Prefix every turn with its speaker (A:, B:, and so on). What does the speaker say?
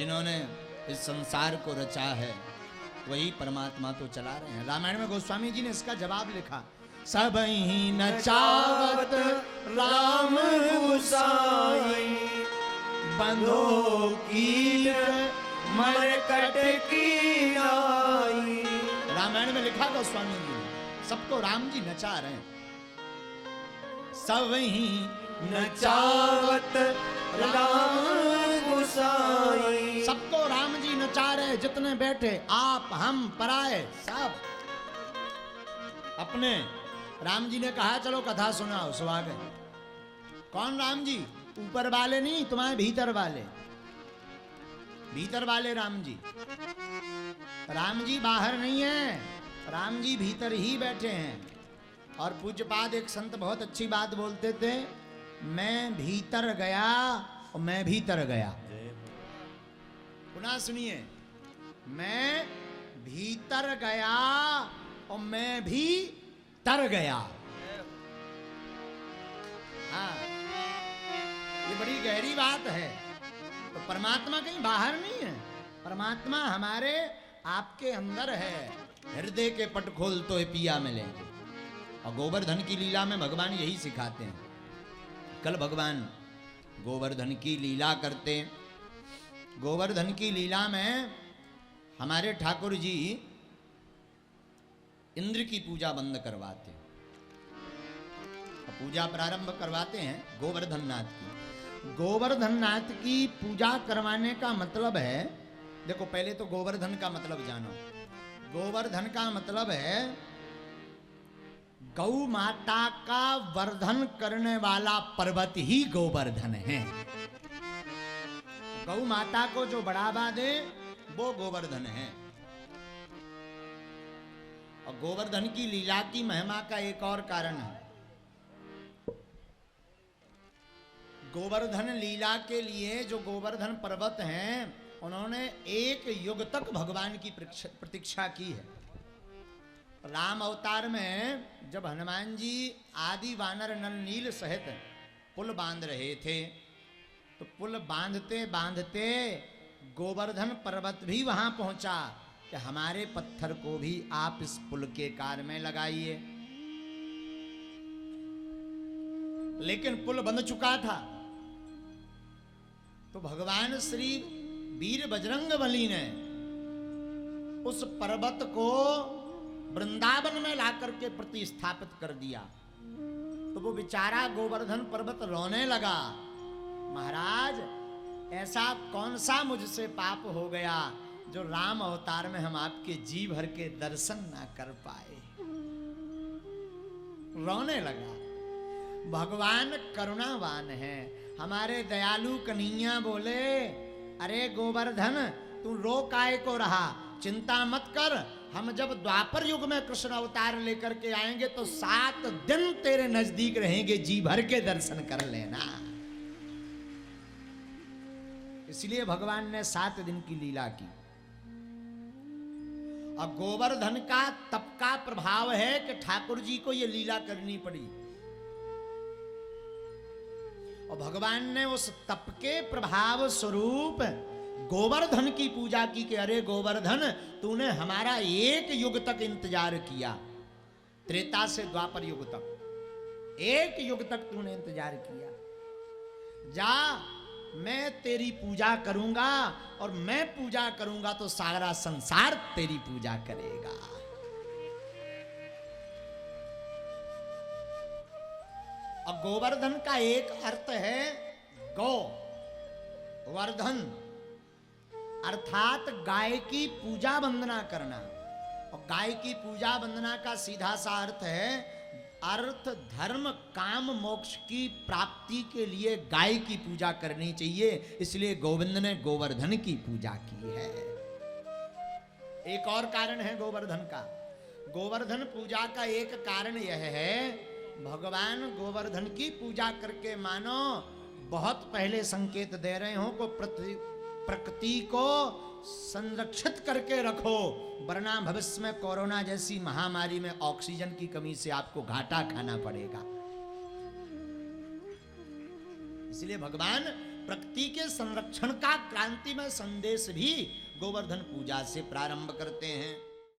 A: जिन्होंने इस संसार को रचा है वही परमात्मा तो चला रहे हैं। रामायण में गोस्वामी जी ने इसका जवाब लिखा, सब ही नचावत राम गुसाई, बंधो कीट मरकट की नाई। रामायण में लिखा गोस्वामी जी ने, सबको राम जी नचा रहे हैं। सब ही नचावत राम गुसाई, सबको राम जी नचा रहे, जितने बैठे आप हम पराए सब अपने। राम जी ने कहा चलो कथा सुनाओ, स्वागत। कौन राम जी? ऊपर वाले नहीं, तुम्हारे भीतर वाले, भीतर वाले राम जी। राम जी बाहर नहीं है, राम जी भीतर ही बैठे हैं। और पूज्यपाद एक संत बहुत अच्छी बात बोलते थे, मैं भीतर गया और मैं भीतर गया। पुनः सुनिए, मैं भीतर गया और मैं भी तर गया। हाँ, ये बड़ी गहरी बात है। तो परमात्मा कहीं बाहर नहीं है, परमात्मा हमारे आपके अंदर है। हृदय के पट खोल तो पिया मिलेंगे। और गोवर्धन की लीला में भगवान यही सिखाते हैं। कल भगवान गोवर्धन की लीला करते। गोवर्धन की लीला में हमारे ठाकुर जी इंद्र की पूजा बंद करवाते, पूजा प्रारंभ करवाते हैं गोवर्धन नाथ की। गोवर्धन नाथ की पूजा करवाने का मतलब है, देखो पहले तो गोवर्धन का मतलब जानो। गोवर्धन का मतलब है गौ माता का वर्धन करने वाला पर्वत ही गोवर्धन है। गौ माता को जो बढ़ावा दे वो गोवर्धन है। और गोवर्धन की लीला की महिमा का एक और कारण है। गोवर्धन लीला के लिए जो गोवर्धन पर्वत हैं, उन्होंने एक युग तक भगवान की प्रतीक्षा की है। राम अवतार में जब हनुमान जी आदि वानर नल नील सहित पुल बांध रहे थे, तो पुल बांधते बांधते गोवर्धन पर्वत भी वहां पहुंचा कि हमारे पत्थर को भी आप इस पुल के कार्य में लगाइए। लेकिन पुल बंध चुका था। तो भगवान श्री वीर बजरंगबली ने उस पर्वत को वृंदावन में लाकर के प्रतिस्थापित कर दिया। तो वो बेचारा गोवर्धन पर्वत रोने लगा, महाराज ऐसा कौन सा मुझसे पाप हो गया जो राम अवतार में हम आपके जी भर के दर्शन ना कर पाए। रोने लगा। भगवान करुणावान है। हमारे दयालु कन्हैया बोले, अरे गोवर्धन तू रो काहे को रहा, चिंता मत कर, हम जब द्वापर युग में कृष्ण अवतार लेकर के आएंगे तो 7 दिन तेरे नजदीक रहेंगे, जी भर के दर्शन कर लेना। इसलिए भगवान ने 7 दिन की लीला की। और गोवर्धन का तप का प्रभाव है कि ठाकुर जी को यह लीला करनी पड़ी। और भगवान ने उस तप के प्रभाव स्वरूप गोवर्धन की पूजा की कि अरे गोवर्धन तूने हमारा एक युग तक इंतजार किया, त्रेता से द्वापर युग तक एक युग तक तूने इंतजार किया। जा, मैं तेरी पूजा करूंगा, और मैं पूजा करूंगा तो सारा संसार तेरी पूजा करेगा। और गोवर्धन का एक अर्थ है गौ वर्धन, अर्थात गाय की पूजा वंदना करना। और गाय की पूजा वंदना का सीधा सा अर्थ है अर्थ धर्म काम मोक्ष की प्राप्ति के लिए गाय की पूजा करनी चाहिए। इसलिए गोविंद ने गोवर्धन की पूजा की है। एक और कारण है गोवर्धन का। गोवर्धन पूजा का एक कारण यह है, भगवान गोवर्धन की पूजा करके मानो बहुत पहले संकेत दे रहे हो को प्रकृति को संरक्षित करके रखो, वरना भविष्य में कोरोना जैसी महामारी में ऑक्सीजन की कमी से आपको घाटा खाना पड़ेगा। इसलिए भगवान प्रकृति के संरक्षण का क्रांतिमय संदेश भी गोवर्धन पूजा से प्रारंभ करते हैं।